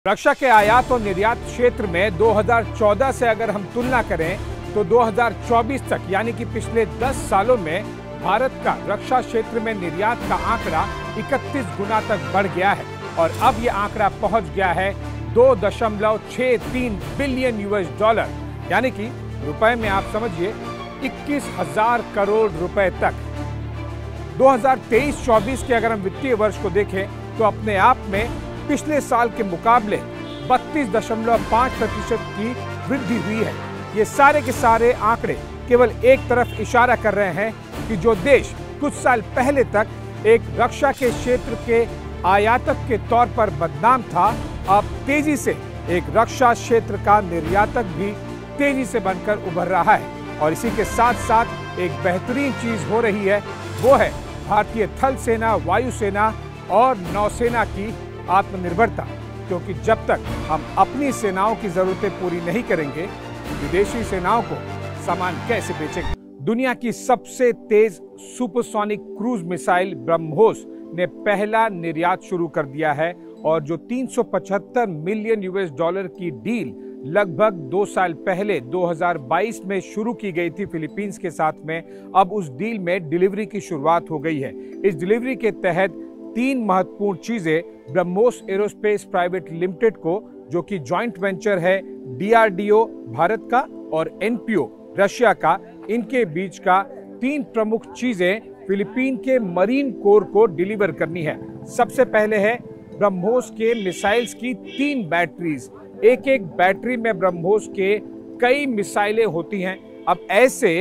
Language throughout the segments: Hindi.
रक्षा के आयात और निर्यात क्षेत्र में 2014 से अगर हम तुलना करें तो 2024 तक यानी कि पिछले 10 सालों में भारत का रक्षा क्षेत्र में निर्यात का आंकड़ा 31 गुना तक बढ़ गया है और अब यह आंकड़ा पहुंच गया है 2.63 बिलियन यूएस डॉलर यानी कि रुपए में आप समझिए 21,000 करोड़ रुपए तक। 2023-24 के अगर हम वित्तीय वर्ष को देखें तो अपने आप में पिछले साल के मुकाबले 32.5% की वृद्धि हुई है। ये सारे के सारे आंकड़े केवल एक तरफ इशारा कर रहे हैं कि जो देश कुछ साल पहले तक एक रक्षा के क्षेत्र के आयातक के तौर पर बदनाम था, अब तेजी से एक रक्षा क्षेत्र का निर्यातक भी तेजी से बनकर उभर रहा है। और इसी के साथ साथ एक बेहतरीन चीज हो रही है, वो है भारतीय थल सेना, वायुसेना और नौसेना की आत्मनिर्भरता। क्योंकि जब तक हम अपनी सेनाओं की जरूरतें पूरी नहीं करेंगे, विदेशी सेनाओं को सामान कैसे बेचेंगे। दुनिया की सबसे तेज सुपरसोनिक क्रूज मिसाइल ब्रह्मोस ने पहला निर्यात शुरू कर दिया है और जो 375 मिलियन यूएस डॉलर की डील लगभग 2 साल पहले 2022 में शुरू की गई थी फिलीपींस के साथ में, अब उस डील में डिलीवरी की शुरुआत हो गई है। इस डिलीवरी के तहत 3 महत्वपूर्ण चीजें ब्रह्मोस एरोस्पेस प्राइवेट लिमिटेड को, जो कि जॉइंट वेंचर है डीआरडीओ भारत का और एनपीओ रशिया का, इनके बीच का 3 प्रमुख चीजें फिलीपीन के मरीन कोर को डिलीवर करनी है। सबसे पहले है ब्रह्मोस के मिसाइल्स की 3 बैटरीज। एक एक बैटरी में ब्रह्मोस के कई मिसाइलें होती हैं। अब ऐसे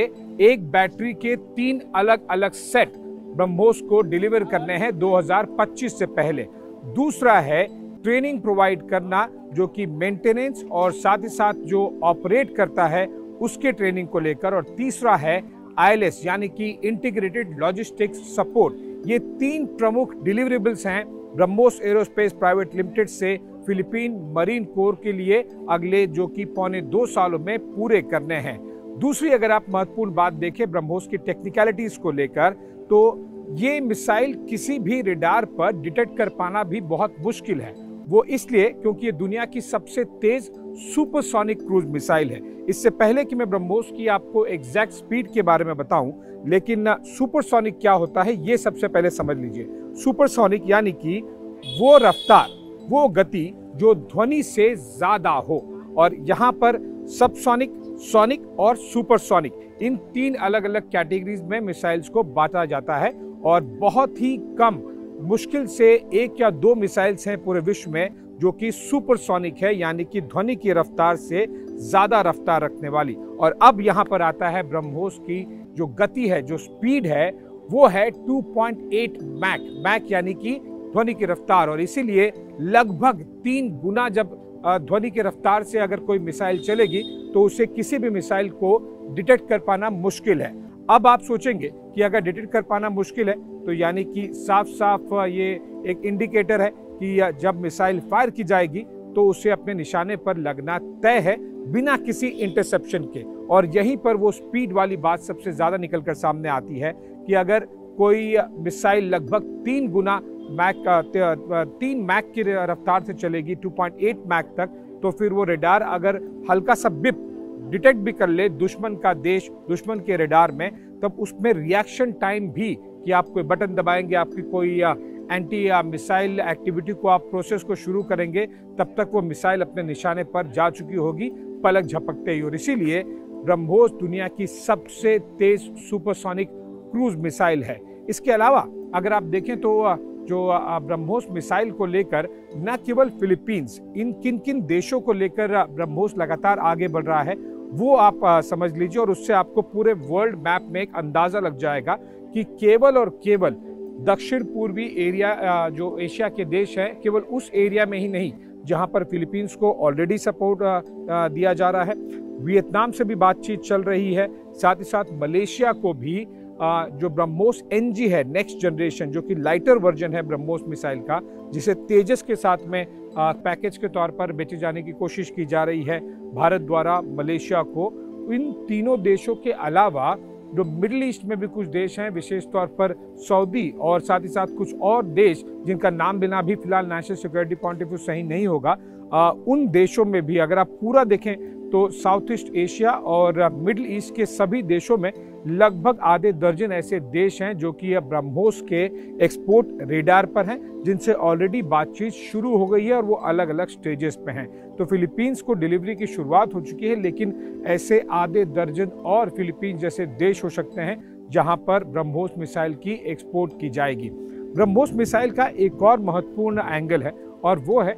एक बैटरी के 3 अलग अलग सेट ब्रह्मोस को डिलीवर करने हैं 2025 से पहले। दूसरा है ट्रेनिंग प्रोवाइड करना, जो कि मेंटेनेंस और साथ ही साथ जो ऑपरेट करता है उसके ट्रेनिंग को लेकर। और तीसरा है आईएलएस यानी कि इंटीग्रेटेड लॉजिस्टिक्स सपोर्ट। ये 3 प्रमुख डिलीवरेबल्स हैं ब्रह्मोस एरोस्पेस प्राइवेट लिमिटेड से फिलीपीन मरीन कोर के लिए अगले जो कि 1.25 सालों में पूरे करने हैं। दूसरी अगर आप महत्वपूर्ण बात देखें ब्रह्मोस की टेक्निकलिटीज को लेकर, तो ये मिसाइल किसी भी रेडार पर डिटेक्ट कर पाना भी बहुत मुश्किल है। वो इसलिए क्योंकि ये दुनिया की सबसे तेज सुपरसोनिक क्रूज मिसाइल है। इससे पहले कि मैं ब्रह्मोस की आपको एग्जैक्ट स्पीड के बारे में बताऊं, लेकिन सुपरसोनिक क्या होता है ये सबसे पहले समझ लीजिए। सुपरसोनिक यानी कि वो रफ्तार, वो गति जो ध्वनि से ज्यादा हो। और यहाँ पर सबसोनिक, सोनिक और सुपरसोनिक, इन 3 अलग अलग कैटेगरीज में मिसाइल्स को बांटा जाता है। और बहुत ही कम, मुश्किल से 1 या 2 मिसाइल्स हैं पूरे विश्व में जो कि सुपरसोनिक है, यानी कि ध्वनि की रफ्तार से ज्यादा रफ्तार रखने वाली। और अब यहाँ पर आता है ब्रह्मोस की जो गति है, जो स्पीड है, वो है 2.8 मैक। मैक यानी कि ध्वनि की रफ्तार। और इसीलिए लगभग 3 गुना जब ध्वनि की रफ्तार से अगर कोई मिसाइल चलेगी तो उसे किसी भी मिसाइल को डिटेक्ट कर पाना मुश्किल है। अब आप सोचेंगे कि अगर डिटेक्ट कर पाना मुश्किल है तो यानी कि साफ साफ ये एक इंडिकेटर है कि जब मिसाइल फायर की जाएगी तो उसे अपने निशाने पर लगना तय है बिना किसी इंटरसेप्शन के। और यहीं पर वो स्पीड वाली बात सबसे ज्यादा निकलकर सामने आती है कि अगर कोई मिसाइल लगभग 3 गुना मैक 3 मैक की रफ्तार से चलेगी 2.8 मैक तक, तो फिर वो रेडार अगर हल्का सा बिप डिटेक्ट भी कर ले दुश्मन का देश, दुश्मन के रेडार में, तब उसमें रिएक्शन टाइम भी, कि आप कोई बटन दबाएंगे, आपकी कोई एंटी मिसाइल एक्टिविटी को आप प्रोसेस को शुरू करेंगे, तब तक वो मिसाइल अपने निशाने पर जा चुकी होगी पलक झपकते ही। और इसीलिए ब्रह्मोस दुनिया की सबसे तेज सुपरसोनिक क्रूज मिसाइल है। इसके अलावा अगर आप देखें तो जो ब्रह्मोस मिसाइल को लेकर न केवल फिलीपींस, इन किन किन देशों को लेकर ब्रह्मोस लगातार आगे बढ़ रहा है वो आप समझ लीजिए। और उससे आपको पूरे वर्ल्ड मैप में एक अंदाजा लग जाएगा कि केवल और केवल दक्षिण पूर्वी एरिया जो एशिया के देश हैं, केवल उस एरिया में ही नहीं जहां पर फिलीपींस को ऑलरेडी सपोर्ट दिया जा रहा है, वियतनाम से भी बातचीत चल रही है, साथ ही साथ मलेशिया को भी जो ब्रह्मोस एनजी है, नेक्स्ट जनरेशन, जो कि लाइटर वर्जन है ब्रह्मोस मिसाइल का, जिसे तेजस के साथ में पैकेज के तौर पर बेचे जाने की कोशिश की जा रही है भारत द्वारा मलेशिया को। इन तीनों देशों के अलावा जो मिडिल ईस्ट में भी कुछ देश हैं, विशेष तौर पर सऊदी और साथ ही साथ कुछ और देश जिनका नाम लेना भी फिलहाल national security point of view सही नहीं होगा, उन देशों में भी अगर आप पूरा देखें तो साउथ ईस्ट एशिया और मिडिल ईस्ट के सभी देशों में लगभग आधे दर्जन ऐसे देश हैं जो कि अब ब्रह्मोस के एक्सपोर्ट रेडार पर हैं, जिनसे ऑलरेडी बातचीत शुरू हो गई है और वो अलग अलग स्टेजेस पे हैं। तो फिलीपींस को डिलीवरी की शुरुआत हो चुकी है, लेकिन ऐसे आधे दर्जन और फिलीपींस जैसे देश हो सकते हैं जहां पर ब्रह्मोस मिसाइल की एक्सपोर्ट की जाएगी। ब्रह्मोस मिसाइल का एक और महत्वपूर्ण एंगल है और वो है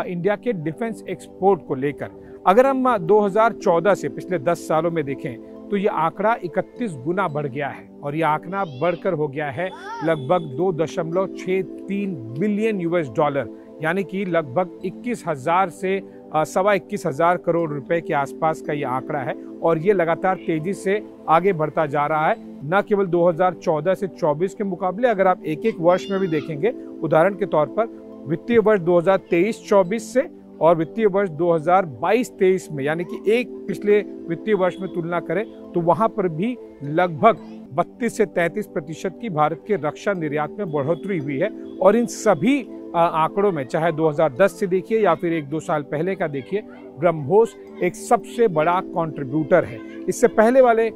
इंडिया के डिफेंस एक्सपोर्ट को लेकर। अगर हम 2014 से पिछले 10 सालों में देखें तो ये आंकड़ा 31 गुना बढ़ गया है और ये आंकड़ा बढ़कर हो गया है लगभग 2.63 बिलियन यूएस डॉलर, यानी कि लगभग 21,000 से 21,500 करोड़ रुपए के आसपास का ये आंकड़ा है और ये लगातार तेजी से आगे बढ़ता जा रहा है। न केवल 2014 से 24 के मुकाबले अगर आप एक एक वर्ष में भी देखेंगे, उदाहरण के तौर पर वित्तीय वर्ष 2023-24 से और वित्तीय वर्ष 2022-23 में, यानी कि एक पिछले वित्तीय वर्ष में तुलना करें तो वहां पर भी लगभग 32 से 33% की भारत के रक्षा निर्यात में बढ़ोतरी हुई है। और इन सभी आंकड़ों में चाहे 2010 से देखिए या फिर 1-2 साल पहले का देखिए, ब्रह्मोस एक सबसे बड़ा कंट्रीब्यूटर है। इससे पहले वाले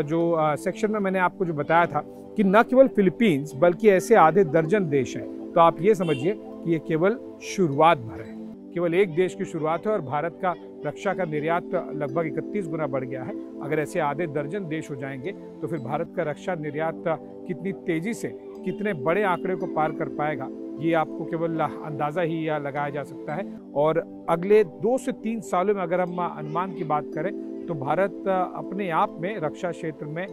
जो सेक्शन में मैंने आपको जो बताया था कि न केवल फिलीपींस बल्कि ऐसे आधे दर्जन देश हैं, तो आप ये समझिए कि ये केवल शुरुआत भर है, केवल एक देश की शुरुआत है और भारत का रक्षा का निर्यात लगभग 31 गुना बढ़ गया है। अगर ऐसे आधे दर्जन देश हो जाएंगे तो फिर भारत का रक्षा निर्यात कितनी तेजी से कितने बड़े आंकड़े को पार कर पाएगा, ये आपको केवल अंदाजा ही लगाया जा सकता है। और अगले 2 से 3 सालों में अगर हम अनुमान की बात करें तो भारत अपने आप में रक्षा क्षेत्र में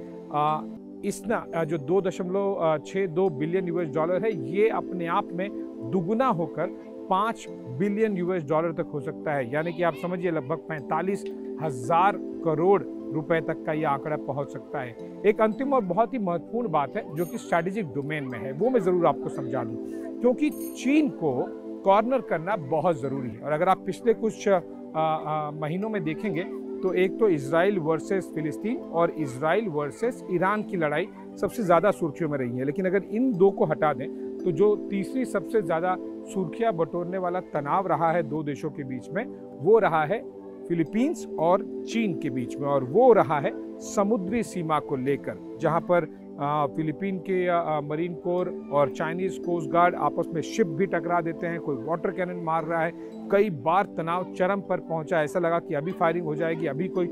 इसना जो 2.62 बिलियन यूएस डॉलर है, ये अपने आप में दुगुना होकर 5 बिलियन यूएस डॉलर तक हो सकता है, यानी कि आप समझिए लगभग 45,000 करोड़ रुपए तक का ये आंकड़ा पहुंच सकता है। एक अंतिम और बहुत ही महत्वपूर्ण बात है जो कि स्ट्रैटेजिक डोमेन में है, वो मैं जरूर आपको समझा दूं, क्योंकि चीन को कॉर्नर करना बहुत जरूरी है। और अगर आप पिछले कुछ महीनों में देखेंगे तो एक तो इजराइल वर्सेस फिलिस्तीन और इजराइल वर्सेस ईरान की लड़ाई सबसे ज़्यादा सुर्खियों में रही है, लेकिन अगर इन दो को हटा दें तो जो तीसरी सबसे ज़्यादा सुर्खियां बटोरने वाला तनाव रहा है दो देशों के बीच में, वो रहा है फिलीपींस और चीन के बीच में, और वो रहा है समुद्री सीमा को लेकर, जहां पर फिलीपीन के मरीन कोर और चाइनीज कोस्ट गार्ड आपस में शिप भी टकरा देते हैं, कोई वाटर कैनन मार रहा है। कई बार तनाव चरम पर पहुंचा, ऐसा लगा कि अभी फायरिंग हो जाएगी, अभी कोई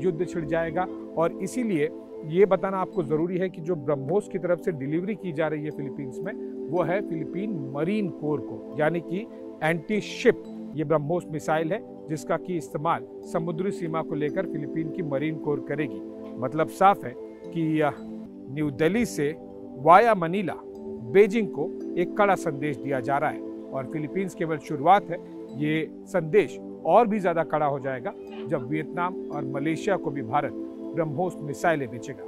युद्ध छिड़ जाएगा। और इसीलिए ये बताना आपको ज़रूरी है कि जो ब्रह्मोस की तरफ से डिलीवरी की जा रही है फिलीपींस में, वो है फिलीपीन मरीन कोर को, यानी कि एंटी शिप ये ब्रह्मोस मिसाइल है जिसका कि इस्तेमाल समुद्री सीमा को लेकर फिलीपीन की मरीन कोर करेगी। मतलब साफ है कि न्यू दिल्ली से वाया मनीला बीजिंग को एक कड़ा संदेश दिया जा रहा है, और फिलीपींस केवल शुरुआत है। ये संदेश और भी ज़्यादा कड़ा हो जाएगा जब वियतनाम और मलेशिया को भी भारत ब्रह्मोस मिसाइलें बेचेगा।